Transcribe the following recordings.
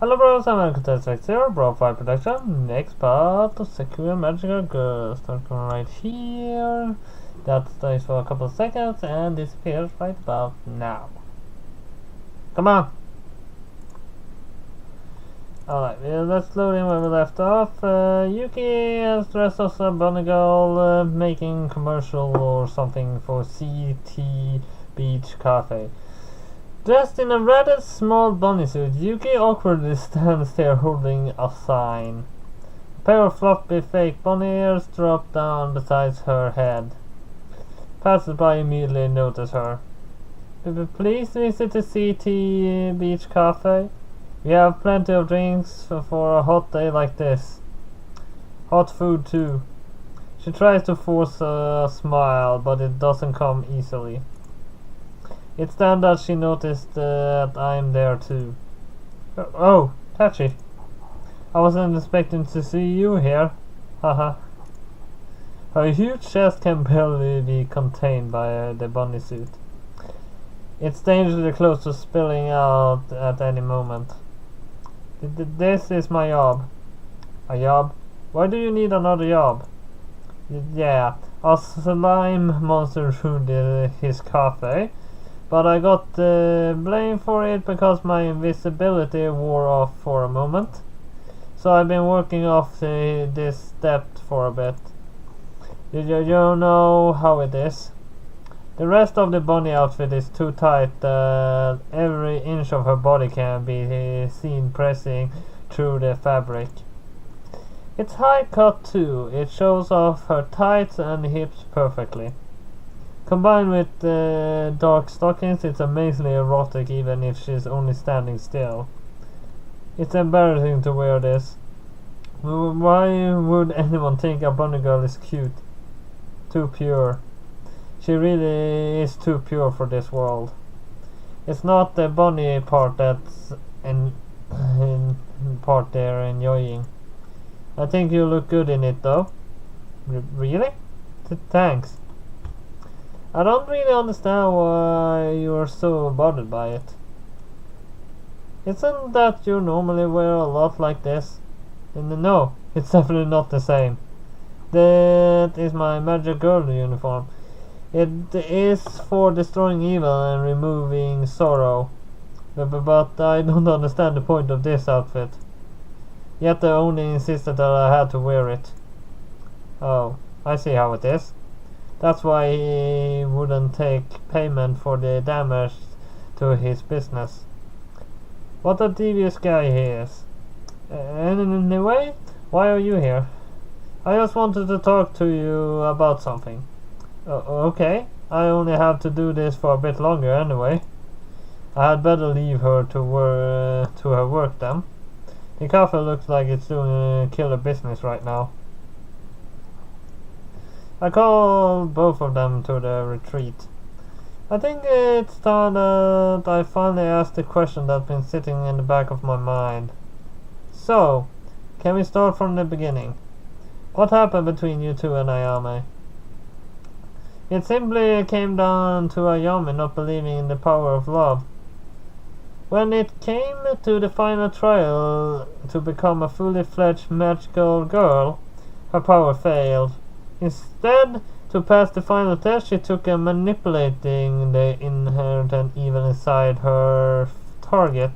Hello bros, I'm Architect 0, BroFive production. Next part of Sakura Magical Girl. Start going right here. That stays for a couple of seconds and disappears right about now. Come on! Alright, let's load in where we left off. Yuki has dressed as a bunny girl making commercial or something for CT Beach Cafe. Dressed in a rather small bunny suit, Yuki awkwardly stands there holding a sign. A pair of floppy fake bunny ears drop down beside her head. Passers-by immediately notice her. Please visit the CT Beach Cafe. We have plenty of drinks for a hot day like this. Hot food too. She tries to force a smile, but it doesn't come easily. It's then that she noticed that I'm there too. Oh, Tachi. I wasn't expecting to see you here. Haha. Her huge chest can barely be contained by the bunny suit. It's dangerously close to spilling out at any moment. This is my job. A job? Why do you need another job? Yeah, a slime monster ruined his cafe. But I got blamed for it because my invisibility wore off for a moment. So I've been working off this step for a bit. You know how it is. The rest of the bunny outfit is too tight that every inch of her body can be seen pressing through the fabric. It's high cut too. It shows off her tights and hips perfectly. Combined with dark stockings, it's amazingly erotic even if she's only standing still. It's embarrassing to wear this. Why would anyone think a bunny girl is cute? Too pure. She really is too pure for this world. It's not the bunny part that's in part they're enjoying. I think you look good in it though. Really? Thanks. I don't really understand why you're so bothered by it. Isn't that you normally wear a lot like this? No, it's definitely not the same. That is my magic girl uniform. It is for destroying evil and removing sorrow. But I don't understand the point of this outfit. Yet the owner insisted that I had to wear it. Oh, I see how it is. That's why he wouldn't take payment for the damage to his business. What a devious guy he is. Anyway, why are you here? I just wanted to talk to you about something. Okay, I only have to do this for a bit longer anyway. I had better leave her to her work then. The cafe looks like it's doing killer business right now. I called both of them to the retreat. I think it's time that I finally asked the question that's been sitting in the back of my mind. So, can we start from the beginning? What happened between you two and Ayame? It simply came down to Ayame not believing in the power of love. When it came to the final trial to become a fully fledged magical girl, her power failed. Instead, to pass the final test, she took a manipulating the inherent evil inside her target.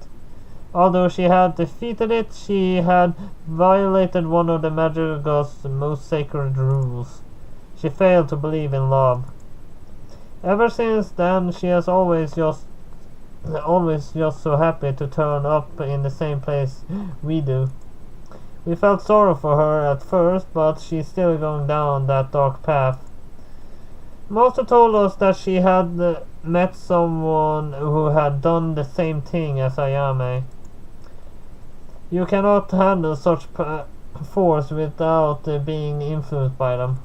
Although she had defeated it, she had violated one of the magical god's most sacred rules. She failed to believe in love. Ever since then, she has always just so happy to turn up in the same place we do. We felt sorrow for her at first, but she's still going down that dark path. Master told us that she had met someone who had done the same thing as Ayame. You cannot handle such force without being influenced by them.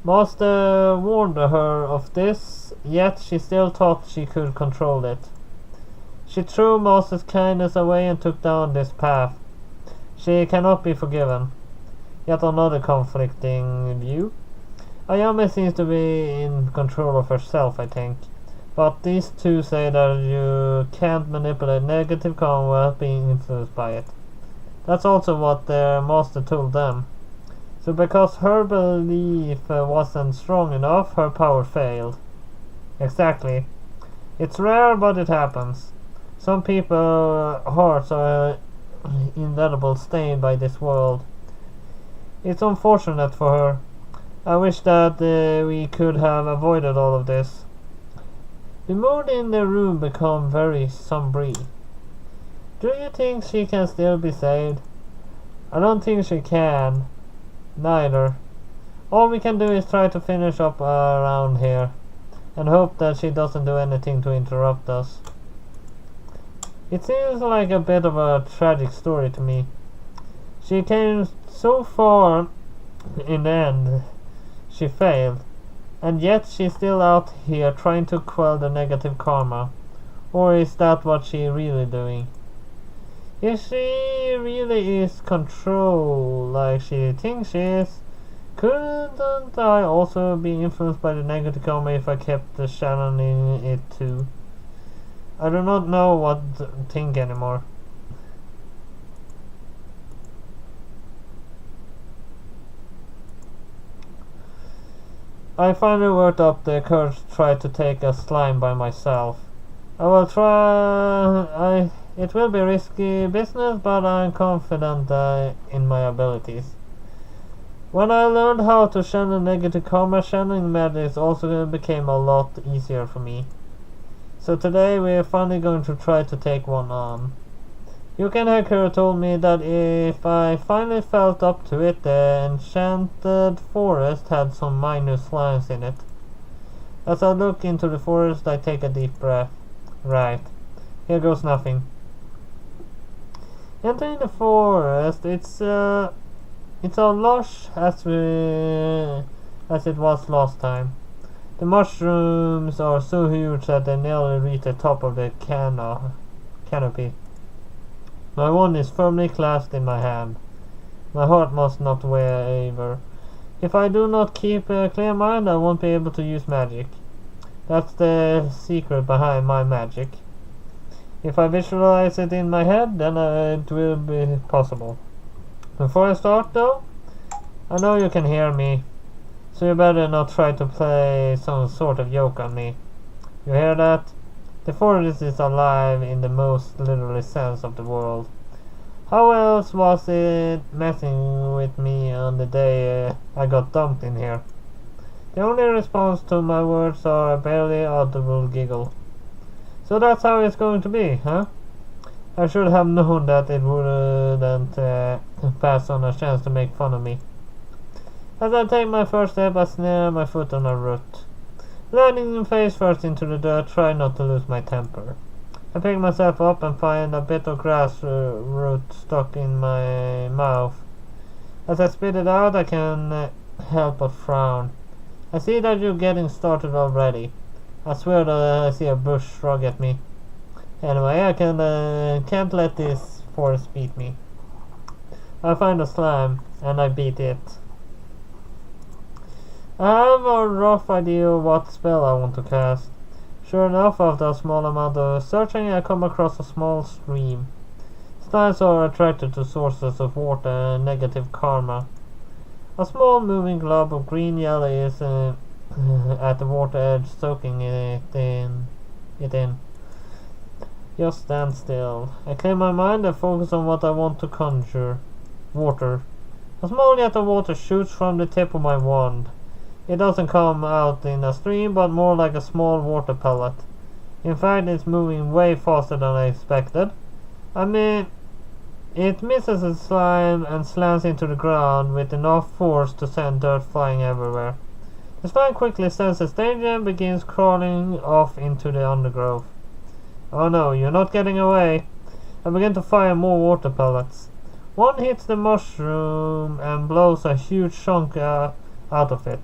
Master warned her of this, yet she still thought she could control it. She threw Master's kindness away and took down this path. She cannot be forgiven. Yet another conflicting view. Ayame seems to be in control of herself, I think. But these two say that you can't manipulate negative karma without being influenced by it. That's also what their master told them. So because her belief wasn't strong enough, her power failed. Exactly. It's rare, but it happens. Some people's hearts are indelible stained by this world. It's unfortunate for her. I wish that we could have avoided all of this. The mood in the room became very sombre. Do you think she can still be saved? I don't think she can. Neither. All we can do is try to finish up around here and hope that she doesn't do anything to interrupt us. It seems like a bit of a tragic story to me. She came so far in the end. She failed. And yet she's still out here trying to quell the negative karma. Or is that what she's really doing? If she really is control like she thinks she is, couldn't I also be influenced by the negative karma if I kept channeling it too? I do not know what to think anymore. I finally worked up the courage to try to take a slime by myself. I will try. It will be risky business, but I'm confident in my abilities. When I learned how to channel negative karma, channeling magic also became a lot easier for me. So today we're finally going to try to take one on. Yuki and Sakura told me that if I finally felt up to it, the enchanted forest had some minor slimes in it. As I look into the forest, I take a deep breath. Right. Here goes nothing. Entering the forest, it's lush as it was last time. The mushrooms are so huge that they nearly reach the top of the canopy. My wand is firmly clasped in my hand. My heart must not waver. If I do not keep a clear mind, I won't be able to use magic. That's the secret behind my magic. If I visualize it in my head, then it will be possible. Before I start though, I know you can hear me, so you better not try to play some sort of joke on me. You hear that? The forest is alive in the most literal sense of the word. How else was it messing with me on the day I got dumped in here? The only response to my words are a barely audible giggle. So that's how it's going to be, huh? I should have known that it wouldn't pass on a chance to make fun of me. As I take my first step, I snare my foot on a root. Landing face first into the dirt, try not to lose my temper. I pick myself up and find a bit of grass root stuck in my mouth. As I spit it out, I can help but frown. I see that you're getting started already. I swear that I see a bush shrug at me. Anyway, I can't let this forest beat me. I find a slime, and I beat it. I have a rough idea of what spell I want to cast. Sure enough, after a small amount of searching, I come across a small stream. Slimes are attracted to sources of water and negative karma. A small moving glob of green yellow is at the water edge, soaking it in. Just stand still. I clear my mind and focus on what I want to conjure. Water. A small jet of water shoots from the tip of my wand. It doesn't come out in a stream, but more like a small water pellet. In fact, it's moving way faster than I expected. It misses the slime and slams into the ground with enough force to send dirt flying everywhere. The slime quickly senses danger and begins crawling off into the undergrowth. Oh no, you're not getting away. I begin to fire more water pellets. One hits the mushroom and blows a huge chunk out of it.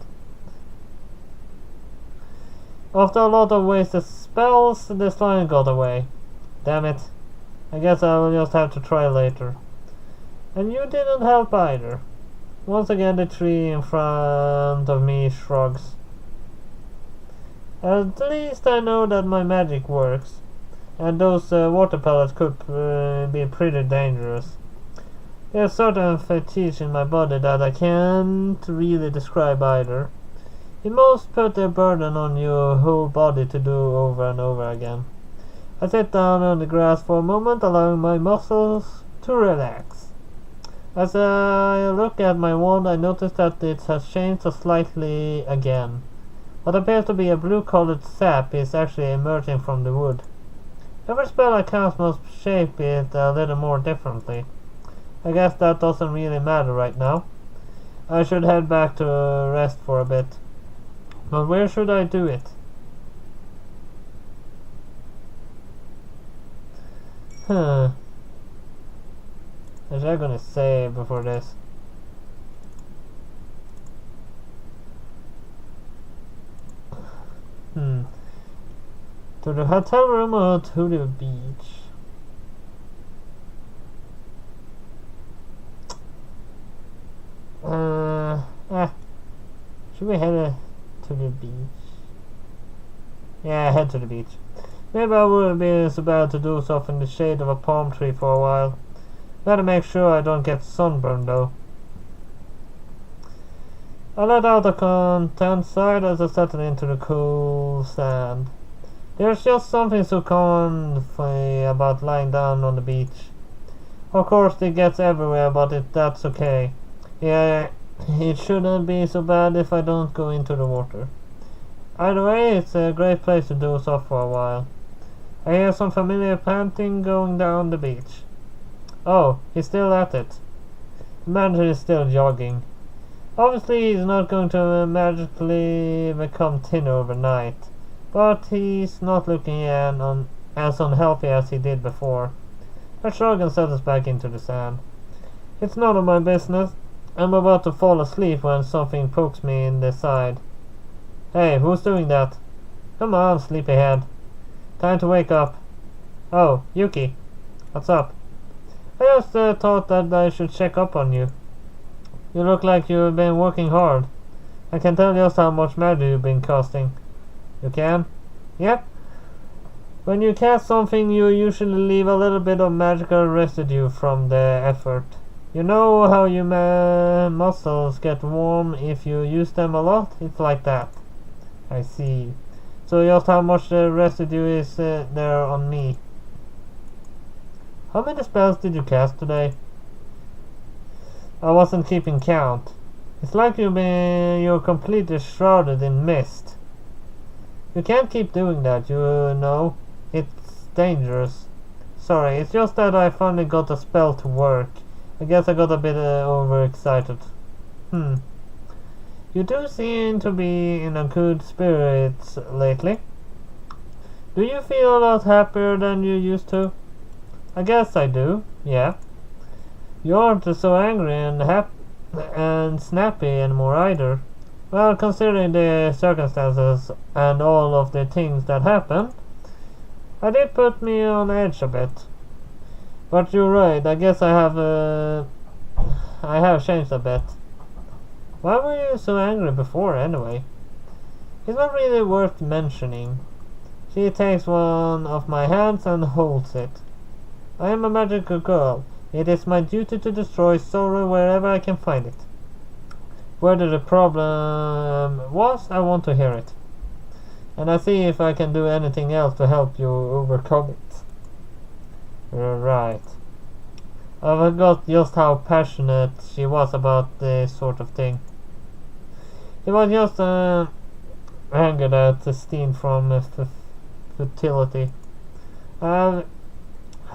After a lot of wasted spells, the slime got away. Damn it. I guess I will just have to try later. And you didn't help either. Once again the tree in front of me shrugs. At least I know that my magic works. And those water pellets could be pretty dangerous. There's certain fatigue in my body that I can't really describe either. It must put a burden on your whole body to do over and over again. I sit down on the grass for a moment, allowing my muscles to relax. As I look at my wand, I notice that it has changed slightly again. What appears to be a blue-colored sap is actually emerging from the wood. Every spell I cast must shape it a little more differently. I guess that doesn't really matter right now. I should head back to rest for a bit. But where should I do it? What was I gonna say before this? To the hotel room or to the beach? Should we head to the beach? Yeah, head to the beach. Maybe I wouldn't be so bad to do stuff in the shade of a palm tree for a while. Better make sure I don't get sunburned though. I let out the content side as I settled into the cool sand. There's just something so comfy about lying down on the beach. Of course it gets everywhere, but that's okay. Yeah, it shouldn't be so bad if I don't go into the water. Either way, it's a great place to do stuff for a while. I hear some familiar panting going down the beach. Oh, he's still at it. The manager is still jogging. Obviously he's not going to magically become thin overnight, but he's not looking as unhealthy as he did before. I shrug and settles back into the sand. It's none of my business. I'm about to fall asleep when something pokes me in the side. Hey, who's doing that? Come on, sleepyhead. Time to wake up. Oh, Yuki. What's up? I just thought that I should check up on you. You look like you've been working hard. I can tell just how much magic you've been casting. You can? Yep. When you cast something, you usually leave a little bit of magical residue from the effort. You know how your muscles get warm if you use them a lot? It's like that. I see. So just how much residue is there on me? How many spells did you cast today? I wasn't keeping count. It's like you're completely shrouded in mist. You can't keep doing that, you know. It's dangerous. Sorry, it's just that I finally got a spell to work. I guess I got a bit overexcited. You do seem to be in a good spirits lately. Do you feel a lot happier than you used to? I guess I do, yeah. You aren't so angry and snappy anymore either. Well, considering the circumstances and all of the things that happened, I did put me on edge a bit. But you're right, I guess I have changed a bit. Why were you so angry before anyway? It's not really worth mentioning. She takes one of my hands and holds it. I am a magical girl. It is my duty to destroy sorrow wherever I can find it. Whether the problem was, I want to hear it. And I see if I can do anything else to help you overcome it. Right. I forgot just how passionate she was about this sort of thing. It was just anger that stemmed from futility. Have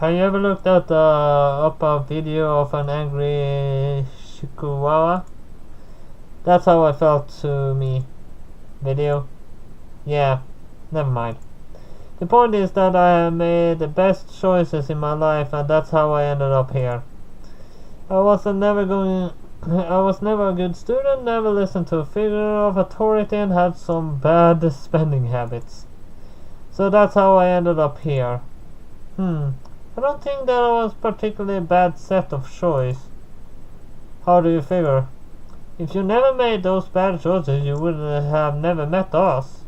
you ever looked at up a video of an angry chihuahua? That's how I felt to me. Video? Yeah, never mind. The point is that I have made the best choices in my life, and that's how I ended up here. I was never a good student, never listened to a figure of authority, and had some bad spending habits. So that's how I ended up here. I don't think that was particularly a bad set of choices. How do you figure? If you never made those bad choices, you would have never met us.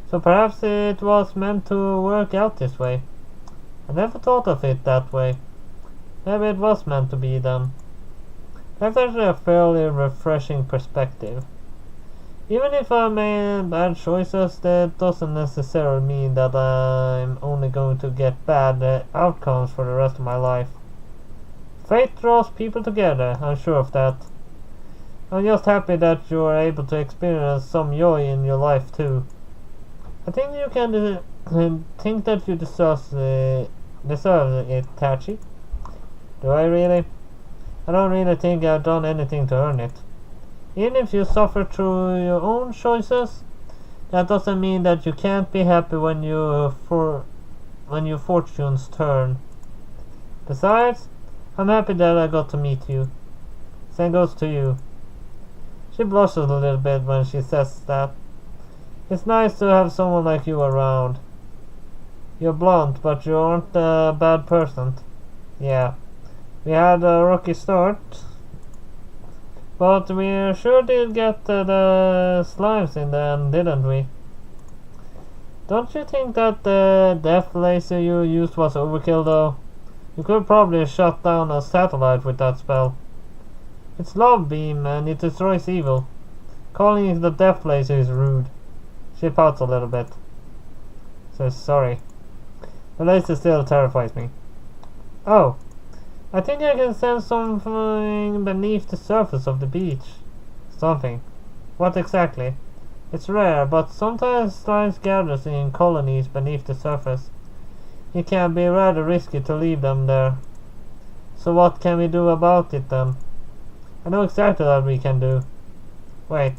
So perhaps it was meant to work out this way. I never thought of it that way. Maybe it was meant to be then. That's actually a fairly refreshing perspective. Even if I made bad choices, that doesn't necessarily mean that I'm only going to get bad outcomes for the rest of my life. Fate draws people together, I'm sure of that. I'm just happy that you are able to experience some joy in your life too. I think you can think that you deserve it, Tachi. Do I really? I don't really think I've done anything to earn it. Even if you suffer through your own choices, that doesn't mean that you can't be happy when your fortunes turn. Besides, I'm happy that I got to meet you. Same goes to you. She blushes a little bit when she says that. It's nice to have someone like you around. You're blunt, but you aren't a bad person. Yeah, we had a rocky start, but we sure did get the slimes in the end, didn't we? Don't you think that the death laser you used was overkill though? You could probably shut down a satellite with that spell. It's love beam and it destroys evil. Calling it the death laser is rude. She pouts a little bit. Says sorry. The laser still terrifies me. Oh, I think I can sense something beneath the surface of the beach. Something. What exactly? It's rare, but sometimes slimes gather in colonies beneath the surface. It can be rather risky to leave them there. So what can we do about it then? I know exactly what we can do. Wait.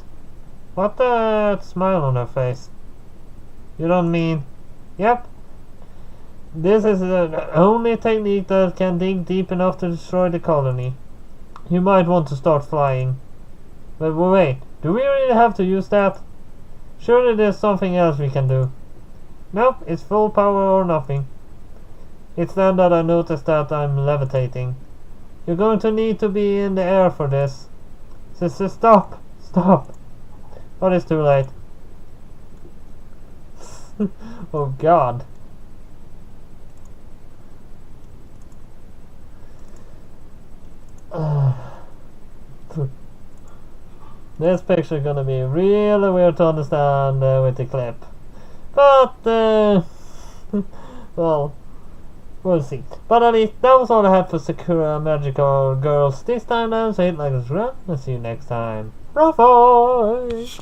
What that smile on her face? You don't mean... Yep. This is the only technique that can dig deep enough to destroy the colony. You might want to start flying. But wait, do we really have to use that? Surely there's something else we can do. Nope, it's full power or nothing. It's then that I notice that I'm levitating. You're going to need to be in the air for this. Sister, stop! Stop! But it's too late. Oh god. This picture is gonna be really weird to understand with the clip. But, well, we'll see. But at least that was all I had for Sakura Magical Girls this time then. So hit like this run. I'll see you next time. BroFive!